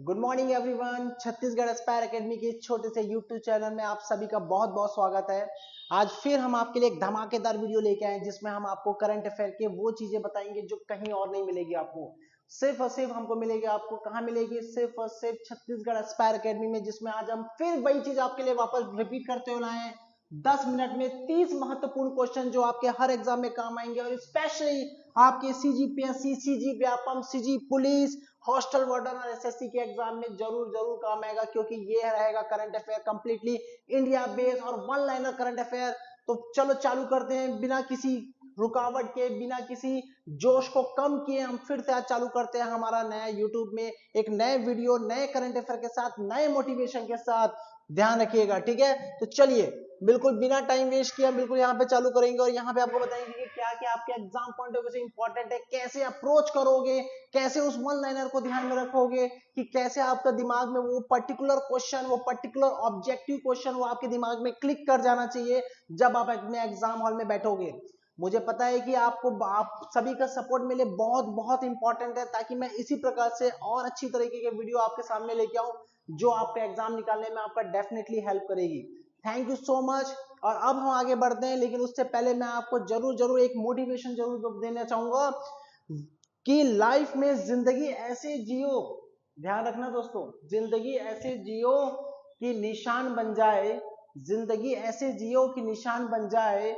Good morning everyone. Chhattisgarh aspire academy के छोटे से यूट्यूब चैनल में आप सभी का बहुत बहुत स्वागत है। आज फिर हम आपके लिए एक धमाकेदार वीडियो लेके आए जिसमें हम आपको करंट अफेयर के वो चीजें बताएंगे जो कहीं और नहीं मिलेगी। आपको सिर्फ और सिर्फ हमको मिलेगी। आपको कहाँ मिलेगी? सिर्फ और सिर्फ छत्तीसगढ़ एस्पायर एकेडमी में, जिसमें आज हम फिर वही चीज आपके लिए वापस रिपीट करते हुए लाए हैं। 10 मिनट में 30 महत्वपूर्ण क्वेश्चन जो आपके हर एग्जाम में काम आएंगे और स्पेशली आपके CGPSC, CG Vyapam, CG police, hostel warden और एसएससी के एग्जाम में जरूर जरूर काम आएगा, क्योंकि ये रहेगा current affair completely India based और वन लाइनर करंट अफेयर। तो चलो चालू करते हैं बिना किसी रुकावट के, बिना किसी जोश को कम किए हम फिर से आज चालू करते हैं हमारा नया यूट्यूब में एक नए वीडियो, नए करंट अफेयर के साथ, नए मोटिवेशन के साथ। ध्यान रखिएगा, ठीक है? तो चलिए बिल्कुल बिना टाइम वेस्ट किया बिल्कुल यहाँ पे चालू करेंगे और यहाँ पे आपको बताएंगे कि क्या क्या आपके एग्जाम पॉइंट ऑफ व्यू से इंपॉर्टेंट है, कैसे अप्रोच करोगे, कैसे उस वन लाइनर को ध्यान में रखोगे, कि कैसे आपका दिमाग में वो पर्टिकुलर क्वेश्चन, वो पर्टिकुलर ऑब्जेक्टिव क्वेश्चन वो आपके दिमाग में क्लिक कर जाना चाहिए जब आप अपने एग्जाम हॉल में बैठोगे। मुझे पता है कि आपको आप सभी का सपोर्ट मेरे बहुत बहुत इंपॉर्टेंट है, ताकि मैं इसी प्रकार से और अच्छी तरीके के वीडियो आपके सामने लेके आऊं जो आपका एग्जाम निकालने में आपका डेफिनेटली हेल्प करेगी। Thank you so much. और अब हम आगे बढ़ते हैं, लेकिन उससे पहले मैं आपको जरूर जरूर एक मोटिवेशन जरूर देना चाहूंगा कि लाइफ में जिंदगी ऐसे जियो, ध्यान रखना दोस्तों, जिंदगी ऐसे जियो कि निशान बन जाए, जिंदगी ऐसे जियो कि निशान बन जाए,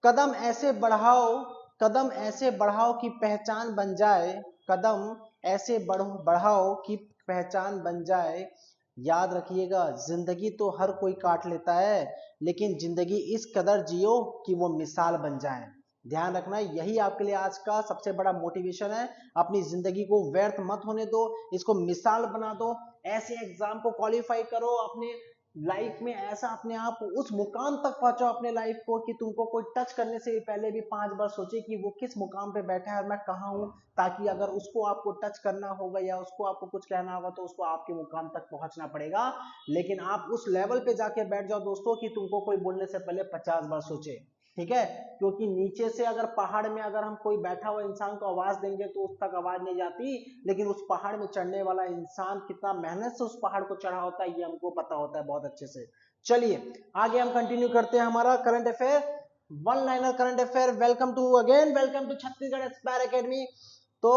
कदम ऐसे बढ़ाओ, कदम ऐसे बढ़ाओ कि पहचान बन जाए, कदम ऐसे बढ़ाओ कि पहचान बन जाए। याद रखिएगा, जिंदगी तो हर कोई काट लेता है, लेकिन जिंदगी इस कदर जियो कि वो मिसाल बन जाए। ध्यान रखना, यही आपके लिए आज का सबसे बड़ा मोटिवेशन है। अपनी जिंदगी को व्यर्थ मत होने दो, इसको मिसाल बना दो। ऐसे एग्जाम को क्वालिफाई करो, अपने लाइफ में ऐसा अपने आप उस मुकाम तक पहुंचाओ अपने लाइफ को कि तुमको कोई टच करने से पहले भी 5 बार सोचे कि वो किस मुकाम पे बैठा है और मैं कहाँ हूं, ताकि अगर उसको आपको टच करना होगा या उसको आपको कुछ कहना होगा तो उसको आपके मुकाम तक पहुंचना पड़ेगा। लेकिन आप उस लेवल पे जाके बैठ जाओ दोस्तों कि तुमको कोई बोलने से पहले 50 बार सोचे, ठीक है? क्योंकि नीचे से अगर पहाड़ में अगर हम कोई बैठा हुआ इंसान को आवाज देंगे तो उस तक आवाज नहीं जाती, लेकिन उस पहाड़ में चढ़ने वाला इंसान कितना मेहनत से उस पहाड़ को चढ़ा होता है ये हमको पता होता है बहुत अच्छे से। चलिए आगे हम कंटिन्यू करते हैं हमारा current affair, one liner current affair. Welcome to again, welcome to Chhattisgarh aspire academy. तो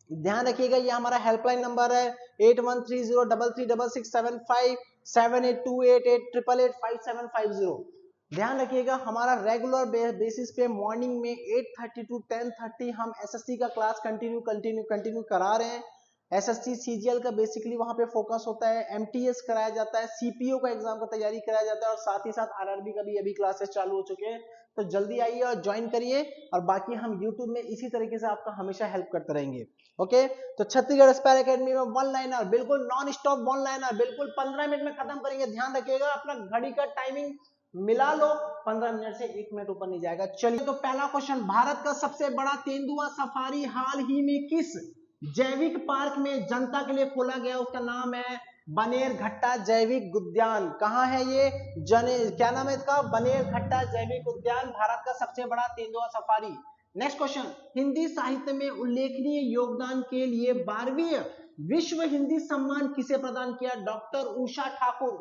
ध्यान रखिएगा, ये हमारा हेल्पलाइन नंबर है 8130336675 782888885750। ध्यान रखिएगा, हमारा रेगुलर बेसिस पे मॉर्निंग में 8:30 टू 10:30 हम एसएससी का क्लास कंटिन्यू करा रहे हैं। एसएससी सीजीएल का बेसिकली वहां पे फोकस होता है, एमटीएस कराया जाता है, सीपीओ का एग्जाम का तैयारी कराया जाता है और साथ ही साथ आरआरबी का भी अभी क्लासेस चालू हो चुके हैं। तो जल्दी आइए और ज्वाइन करिए, और बाकी हम यूट्यूब में इसी तरीके से आपका हमेशा हेल्प करते रहेंगे। ओके, तो छत्तीसगढ़ एस्पायर एकेडमी में वन लाइनर बिल्कुल नॉन स्टॉप, वन लाइनर बिल्कुल 15 मिनट में खत्म करेंगे। ध्यान रखिएगा, अपना घड़ी का टाइमिंग मिला लो, 15 मिनट से 1 मिनट ऊपर नहीं जाएगा। चलिए, तो पहला क्वेश्चन, भारत का सबसे बड़ा तेंदुआ सफारी हाल ही में किस जैविक पार्क में जनता के लिए खोला गया? उसका नाम है बनेरघट्टा जैविक उद्यान। कहाँ है ये? क्या नाम है इसका? बनेरघट्टा जैविक उद्यान, भारत का सबसे बड़ा तेंदुआ सफारी। नेक्स्ट क्वेश्चन, हिंदी साहित्य में उल्लेखनीय योगदान के लिए 12वीं विश्व हिंदी सम्मान किसे प्रदान किया? डॉक्टर उषा ठाकुर।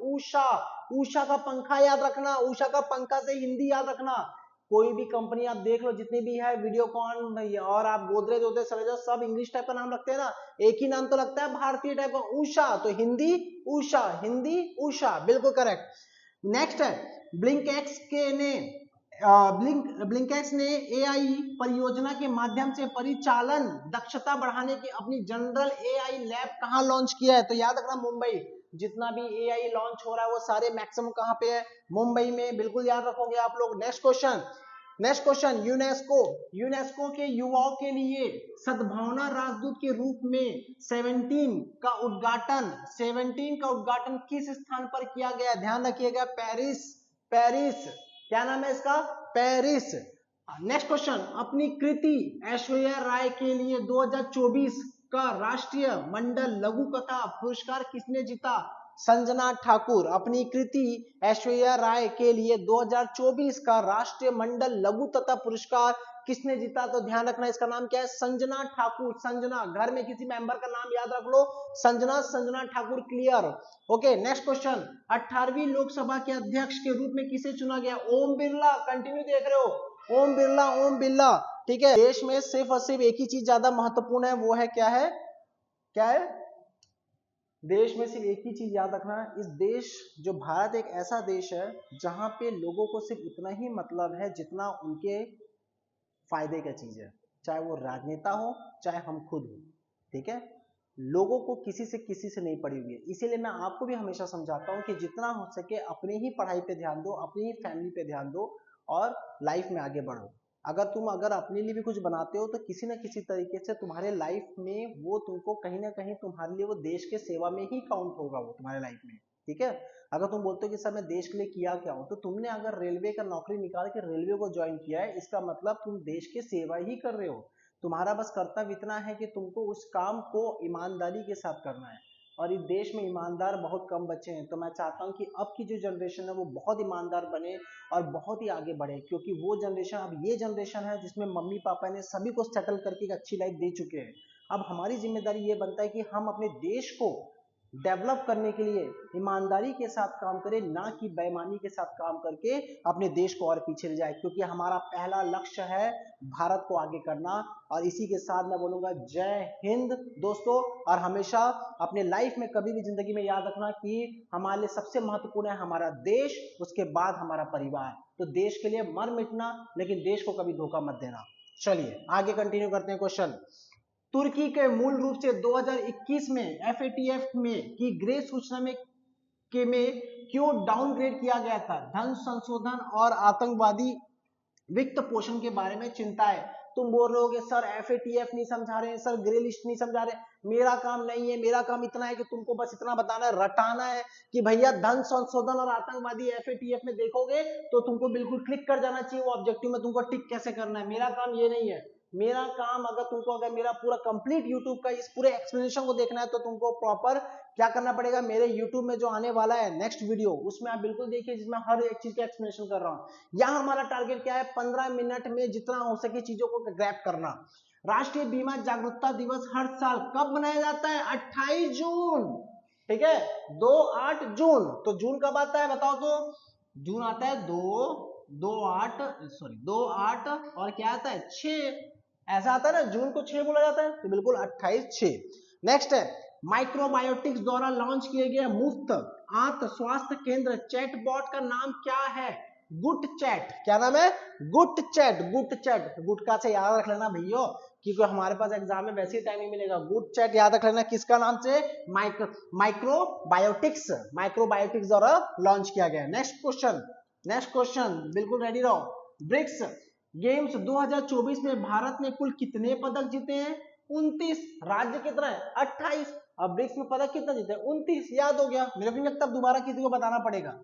उषा का पंखा याद रखना, उषा का पंखा से हिंदी याद रखना। कोई भी कंपनी आप देख लो, जितनी भी है, वीडियोकॉन और आप गोदरेज वोदरेज समझ लो, सब इंग्लिश टाइप का नाम रखते हैं ना, एक ही नाम तो लगता है भारतीय टाइप का, उषा। तो हिंदी उषा, हिंदी उषा, बिल्कुल करेक्ट। नेक्स्ट है, ब्लिंकेक्स ने एआई परियोजना के माध्यम से परिचालन दक्षता बढ़ाने की अपनी जनरल एआई लैब कहां लॉन्च किया है? तो याद रखना, मुंबई। जितना भी एआई लॉन्च हो रहा है वो सारे मैक्सिमम कहां पे है? मुंबई में, बिल्कुल याद रखोगे आप लोग। नेक्स्ट क्वेश्चन, यूनेस्को के युवाओं के लिए सद्भावना राजदूत के रूप में 17 का उद्घाटन किस स्थान पर किया गया? ध्यान रखिएगा, पेरिस। क्या नाम है इसका? पेरिस। नेक्स्ट क्वेश्चन, अपनी कृति ऐश्वर्या राय के लिए 2024 का राष्ट्रीय मंडल लघु कथा पुरस्कार किसने जीता? संजना ठाकुर। अपनी कृति ऐश्वर्या राय के लिए 2024 का राष्ट्रीय मंडल लघु कथा पुरस्कार किसने जीता? तो ध्यान रखना इसका नाम क्या है, संजना ठाकुर। संजना, घर में किसी मेंबर का नाम याद रख लो, Sanjana, Sanjana Thakur. Clear? Okay, next question, 18वीं लोकसभा के अध्यक्ष के रूप में किसे चुना गया? ओम बिरला। कंटिन्यू देख रहे हो, ओम बिरला, ओम बिरला। ठीक है, देश में सिर्फ और सिर्फ एक ही चीज ज्यादा महत्वपूर्ण है, वो है क्या है, क्या है? देश में सिर्फ एक ही चीज याद रखना, इस देश जो भारत एक ऐसा देश है जहां पे लोगों को सिर्फ उतना ही मतलब है जितना उनके फायदे का चीज है, चाहे वो राजनेता हो चाहे हम खुद हो। ठीक है, लोगों को किसी से नहीं पड़ी हुई है। इसीलिए मैं आपको भी हमेशा समझाता हूं कि जितना हो सके अपनी ही पढ़ाई पे ध्यान दो, अपनी ही फैमिली पे ध्यान दो और लाइफ में आगे बढ़ो। अगर अपने लिए भी कुछ बनाते हो तो किसी ना किसी तरीके से तुम्हारे लाइफ में वो तुमको कहीं ना कहीं तुम्हारे लिए वो देश के सेवा में ही काउंट होगा वो तुम्हारे लाइफ में। ठीक है, अगर तुम बोलते हो कि सर मैं देश के लिए किया क्या हूं, तो तुमने अगर रेलवे का नौकरी निकाल के रेलवे को ज्वाइन किया है, इसका मतलब तुम देश की सेवा ही कर रहे हो। तुम्हारा बस कर्तव्य इतना है कि तुमको उस काम को ईमानदारी के साथ करना है, और इस देश में ईमानदार बहुत कम बचे हैं। तो मैं चाहता हूं कि अब की जो जनरेशन है वो बहुत ईमानदार बने और बहुत ही आगे बढ़े, क्योंकि वो जनरेशन, अब ये जनरेशन है जिसमें मम्मी पापा ने सभी को सेटल करके एक अच्छी लाइफ दे चुके हैं। अब हमारी जिम्मेदारी ये बनता है कि हम अपने देश को डेवलप करने के लिए ईमानदारी के साथ काम करें, ना कि बेईमानी के साथ काम करके अपने देश को और पीछे ले जाए, क्योंकि हमारा पहला लक्ष्य है भारत को आगे करना। और इसी के साथ मैं बोलूंगा जय हिंद दोस्तों, और हमेशा अपने लाइफ में कभी भी जिंदगी में याद रखना कि हमारे लिए सबसे महत्वपूर्ण है हमारा देश, उसके बाद हमारा परिवार। तो देश के लिए मर मिटना, लेकिन देश को कभी धोखा मत देना। चलिए आगे कंटिन्यू करते हैं क्वेश्चन। तुर्की के मूल रूप से 2021 में FATF में की ग्रे सूचना में क्यों डाउनग्रेड किया गया था? धन संशोधन और आतंकवादी वित्त पोषण के बारे में चिंता है। तुम बोल रहे हो सर FATF नहीं समझा रहे हैं, सर ग्रे लिस्ट नहीं समझा रहे। मेरा काम नहीं है, मेरा काम इतना है कि तुमको बस इतना बताना है, रटाना है कि भैया धन संशोधन और आतंकवादी FATF में देखोगे तो तुमको बिल्कुल क्लिक कर जाना चाहिए वो ऑब्जेक्टिव में, तुमको टिक कैसे करना है। मेरा काम ये नहीं है। मेरा काम, अगर मेरा पूरा कंप्लीट यूट्यूब का इस पूरे एक्सप्लेनेशन को देखना है तो तुमको प्रॉपर क्या करना पड़ेगा, मेरे यूट्यूब में जो आने वाला है नेक्स्ट वीडियो, उसमें आप बिल्कुल देखिए, जिसमें हर एक चीज का एक्सप्लेनेशन कर रहा हूं। यहाँ हमारा टारगेट क्या है, 15 मिनट में जितना हो सके चीजों को ग्रैब करना। राष्ट्रीय बीमा जागरूकता दिवस हर साल कब मनाया जाता है? 28 जून। ठीक है, 2-8 जून। तो जून कब आता है बताओ तो? जून आता है 2-8 और क्या आता है 6, ऐसा आता है ना, जून को 6 बोला जाता है, तो बिल्कुल 28/6। नेक्स्ट है, माइक्रोबायोटिक्स द्वारा लॉन्च किए गए मुफ्त आंत स्वास्थ्य केंद्र चैटबॉट का नाम क्या है? Good chat. क्या नाम है? Good chat. गुड चैट, गुटका से याद रख लेना भैया, क्योंकि हमारे पास एग्जाम में वैसे ही टाइम नहीं मिलेगा। गुड चैट याद रख लेना, किसका नाम से? माइक्रोबायोटिक्स द्वारा लॉन्च किया गया। नेक्स्ट क्वेश्चन बिल्कुल रेडी रहो। ब्रिक्स गेम्स 2024 में भारत ने कुल कितने पदक जीते हैं? 29। राज्य कितना है? 28। अब ब्रिक्स में पदक कितना जीते हैं? 29। याद हो गया, मेरे को नहीं लगता दोबारा किसी को बताना पड़ेगा।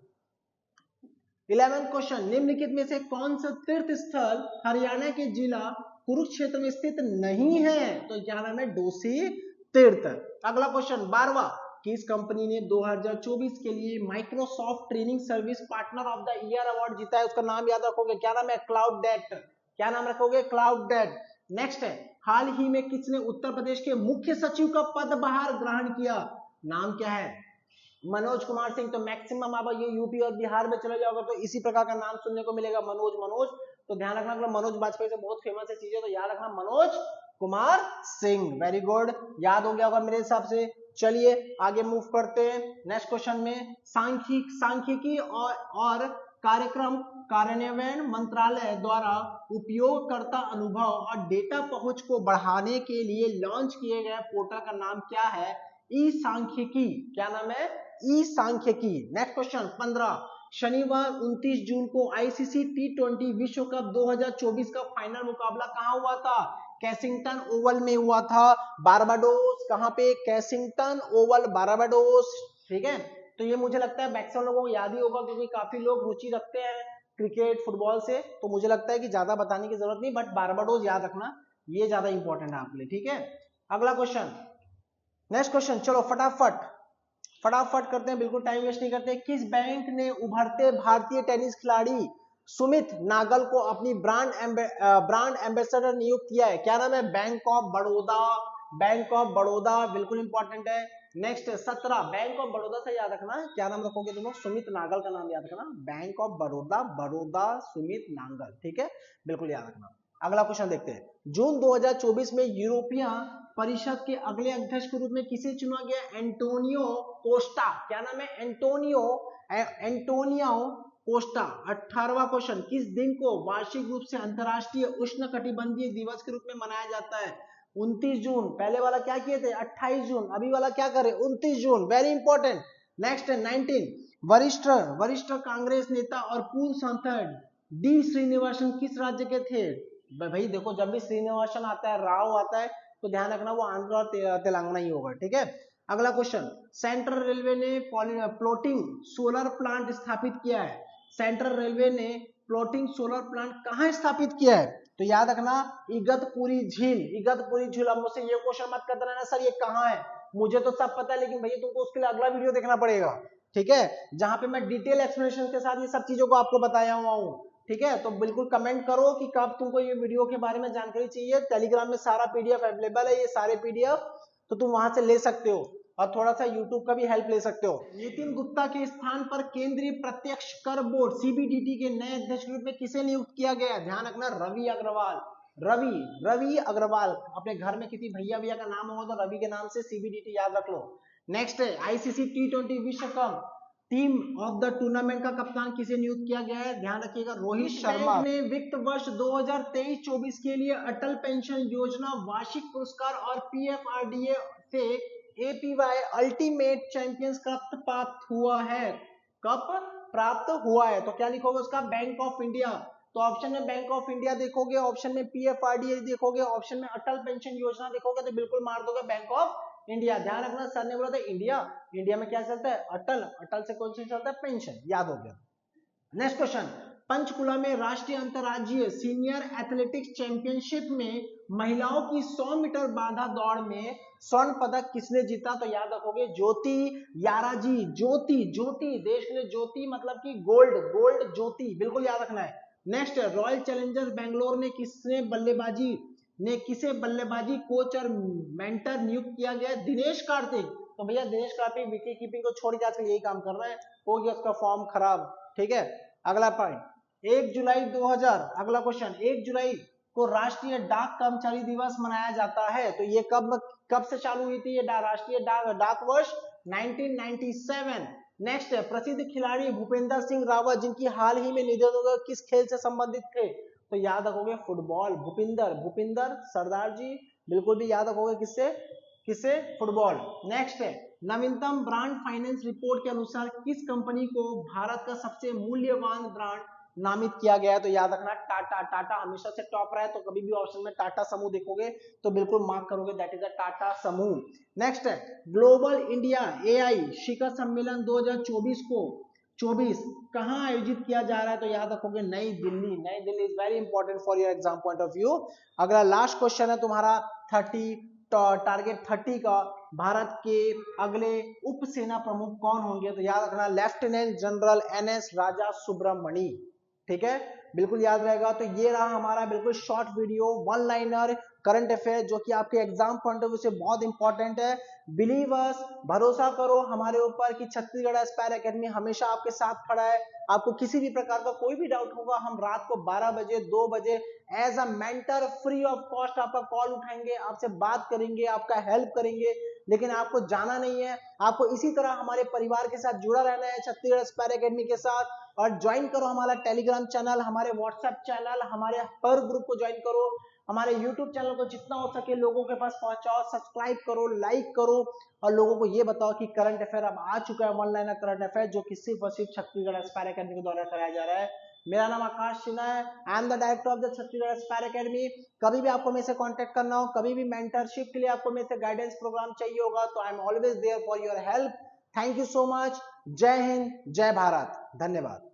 11th क्वेश्चन, निम्नलिखित में से कौन सा तीर्थ स्थल हरियाणा के जिला कुरुक्षेत्र में स्थित नहीं है? तो क्या नाम है? डोसी तीर्थ। अगला क्वेश्चन 12वां, किस कंपनी ने 2024 के लिए Microsoft training service partner of the year award जीता है? उसका नाम याद रखोगे, क्या नाम है? क्लाउडडेट। क्या नाम रखोगे? क्लाउडडेट। नेक्स्ट है, हाल ही में किसने उत्तर प्रदेश के मुख्य सचिव का पदभार ग्रहण किया? नाम क्या है? मनोज कुमार सिंह। तो मैक्सिमम आप ये यूपी और बिहार में चले जाओगे तो इसी प्रकार का नाम सुनने को मिलेगा, मनोज। तो ध्यान रखना, अगर मनोज बाजपेयी से बहुत फेमस है चीजें, तो याद रखना मनोज कुमार सिंह। वेरी गुड, याद हो गया होगा मेरे हिसाब से। चलिए आगे मूव करते हैं। नेक्स्ट क्वेश्चन में सांख्यिकी और कार्यक्रम कार्यान्वयन मंत्रालय द्वारा उपयोगकर्ता अनुभव और डेटा पहुंच को बढ़ाने के लिए लॉन्च किए गए पोर्टल का नाम क्या है? ई सांख्यिकी। क्या नाम है? ई सांख्यिकी। नेक्स्ट क्वेश्चन 15, शनिवार 29 जून को आईसीसी T20 विश्व कप 2024 का फाइनल मुकाबला कहां हुआ था? कैसिंगटन ओवल में हुआ था, बारबाडोस। कहां पे? कैसिंगटन ओवल, बारबाडोस। ठीक है, तो ये मुझे लगता है मैक्सिमम लोगों को याद ही होगा, क्योंकि काफी लोग रुचि रखते हैं क्रिकेट फुटबॉल से, तो मुझे लगता है कि ज्यादा बताने की जरूरत नहीं, बट बारबाडोस याद रखना, ये ज्यादा इंपॉर्टेंट है आपके लिए। ठीक है, अगला क्वेश्चन, नेक्स्ट क्वेश्चन, चलो फटाफट करते हैं, बिल्कुल टाइम वेस्ट नहीं करते। किस बैंक ने उभरते भारतीय टेनिस खिलाड़ी सुमित नागल को अपनी ब्रांड एम्बेसडर नियुक्त किया है? क्या नाम है? Bank of Baroda. Bank of Baroda बिल्कुल इंपॉर्टेंट है। नेक्स्ट 17 बैंक ऑफ बड़ौदा से याद रखना, क्या नाम रखोगे तुम लोग? सुमित नागल का नाम याद रखना, बैंक ऑफ बड़ौदा, बड़ौदा सुमित नागल, ठीक है, बिल्कुल याद रखना। अगला क्वेश्चन देखते हैं। जून 2024 में यूरोपीय परिषद के अगले अध्यक्ष के रूप में किसे चुना गया? Antonio Costa. क्या नाम है? Antonio Costa. 18वां क्वेश्चन, किस दिन को वार्षिक रूप से अंतरराष्ट्रीय उष्णकटिबंधीय दिवस के रूप में मनाया जाता है? 29 जून। पहले वाला क्या किए थे? 28 जून। अभी वाला क्या करे? 29 जून। Very important. नेक्स्ट है 19, वरिष्ठ कांग्रेस नेता और पूर्व सांसद डी श्रीनिवासन किस राज्य के थे? भाई देखो, जब भी श्रीनिवासन आता है, राव आता है, तो ध्यान रखना वो आंध्र और तेलंगाना ही होगा, ठीक है। अगला क्वेश्चन, सेंट्रल रेलवे ने फ्लोटिंग सोलर प्लांट स्थापित किया है। सेंट्रल रेलवे ने फ्लोटिंग सोलर प्लांट कहां स्थापित किया है? तो याद रखना इगतपुरी झील। इगतपुरी झील। अब मुझसे ये क्वेश्चन मत कर देना सर ये कहां है, मुझे तो सब पता है, लेकिन भैया तुमको उसके लिए अगला वीडियो देखना पड़ेगा, ठीक है, जहां पे मैं डिटेल एक्सप्लेनेशन के साथ ये सब चीजों को आपको बताया हुआ हूं, ठीक है। तो बिल्कुल कमेंट करो कि कब तुमको ये वीडियो के बारे में जानकारी चाहिए। टेलीग्राम में सारा पीडीएफ अवेलेबल है, ये सारे पीडीएफ तो तुम वहां से ले सकते हो, और थोड़ा सा यूट्यूब का भी हेल्प ले सकते हो। नितिन गुप्ता के स्थान पर केंद्रीय प्रत्यक्ष कर बोर्ड सीबीडीटी के नए अध्यक्ष के रूप में किसे नियुक्त किया गया? ध्यान रखना रवि अग्रवाल। रवि अग्रवाल। अपने घर में किसी भैया भैया का नाम होगा तो रवि के नाम से सीबीडीटी याद रख लो। नेक्स्ट है आईसीसी टी20 विश्व cup team of the tournament का कप्तान किसे नियुक्त किया गया है? ध्यान रखिएगा रोहित शर्मा ने वित्त वर्ष 2023-24 के लिए अटल पेंशन योजना वार्षिक पुरस्कार और पीएफआरडीए से एपीवाई अल्टीमेट चैंपियंस कप प्राप्त हुआ है। कप प्राप्त हुआ है, तो क्या लिखोगे उसका? Bank of India. तो ऑप्शन में बैंक ऑफ इंडिया देखोगे, ऑप्शन में पीएफआरडीए देखोगे, ऑप्शन में अटल पेंशन योजना देखोगे, तो बिल्कुल मार दोगे बैंक ऑफ इंडिया। ध्यान रखना सर ने बोला था इंडिया, इंडिया में क्या चलता है? अटल। अटल से कौन सी चलता है? पेंशन। याद हो गया। नेक्स्ट क्वेश्चन, पंचकुला में राष्ट्रीय अंतरराज्यीय सीनियर एथलेटिक्स चैंपियनशिप में महिलाओं की 100 मीटर बाधा दौड़ में स्वर्ण पदक किसने जीता? तो याद रखोगे ज्योति याराजी। ज्योति देश के लिए ज्योति मतलब कि गोल्ड ज्योति, बिल्कुल याद रखना है। नेक्स्ट, रॉयल चैलेंजर्स बेंगलोर ने किसे बल्लेबाजी कोच और मेंटर नियुक्त किया गया? दिनेश कार्तिक। तो भैया दिनेश कार्तिक विकेट कीपिंग को छोड़ के आजकल यही काम कर रहा है, हो गया उसका फॉर्म खराब, ठीक है। अगला पॉइंट, 1 जुलाई 2000। अगला क्वेश्चन, 1 जुलाई को राष्ट्रीय डाक कर्मचारी दिवस मनाया जाता है, तो ये कब से चालू हुई थी? ये राष्ट्रीय डाक वर्ष 1997। नेक्स्ट है प्रसिद्ध खिलाड़ी भूपेंद्र सिंह रावत जिनकी हाल ही में निधन हो गया, किस खेल से संबंधित थे? तो याद रखोगे फुटबॉल। भूपिंदर सरदार जी, बिल्कुल भी याद रखोगे किससे? फुटबॉल। नेक्स्ट है नवीनतम ब्रांड फाइनेंस रिपोर्ट के अनुसार किस कंपनी को भारत का सबसे मूल्यवान ब्रांड नामित किया गया है? तो याद रखना टाटा। टाटा हमेशा से टॉप रहा है, तो कभी भी ऑप्शन में टाटा समूह देखोगे तो बिल्कुल मार्क करोगे, दैट इज अ टाटा समूह। नेक्स्ट है ग्लोबल इंडिया एआई शिखर सम्मेलन 2024 कहां आयोजित किया जा रहा है? तो याद रखोगे नई दिल्ली। नई Delhi is very important for your exam point of view. अगला लास्ट क्वेश्चन है तुम्हारा टारगेट 30 का, भारत के अगले उप सेना प्रमुख कौन होंगे? तो याद रखना लेफ्टिनेंट जनरल एनएस राजा सुब्रमणी, ठीक है, बिल्कुल याद रहेगा। तो ये रहा हमारा बिल्कुल short video, one liner current affair, जो कि आपके एग्जाम पॉइंट ऑफ व्यू से बहुत इंपॉर्टेंट है। बिलीव अस, भरोसा करो हमारे ऊपर कि छत्तीसगढ़ एस्पायर एकेडमी हमेशा आपके साथ खड़ा है। आपको किसी भी प्रकार का कोई भी डाउट होगा, हम रात को 12 बजे 2 बजे as a mentor free of cost आपका कॉल उठाएंगे, आपसे बात करेंगे, आपका हेल्प करेंगे। लेकिन आपको जाना नहीं है, आपको इसी तरह हमारे परिवार के साथ जुड़ा रहना है छत्तीसगढ़ एस्पायर एकेडमी के साथ। और ज्वाइन करो हमारा टेलीग्राम चैनल, हमारे व्हाट्सएप चैनल, हमारे पर ग्रुप को ज्वाइन करो, हमारे यूट्यूब चैनल को जितना हो सके लोगों के पास पहुंचाओ, सब्सक्राइब करो, लाइक करो, और लोगों को ये बताओ कि करंट अफेयर अब आ चुका है, वन लाइनर करंट अफेयर, जो कि सिर्फ और सिर्फ छत्तीसगढ़ एस्पायर एकेडमी के द्वारा कराया जा रहा है। मेरा नाम आकाश सिन्हा है, I am the director of the Chhattisgarh aspire academy. कभी भी आपको मेरे से कांटेक्ट करना हो, कभी भी मेंटरशिप के लिए आपको मेरे से गाइडेंस प्रोग्राम चाहिए होगा, तो I am always there for your help. Thank you so much. जय हिंद, जय भारत, धन्यवाद।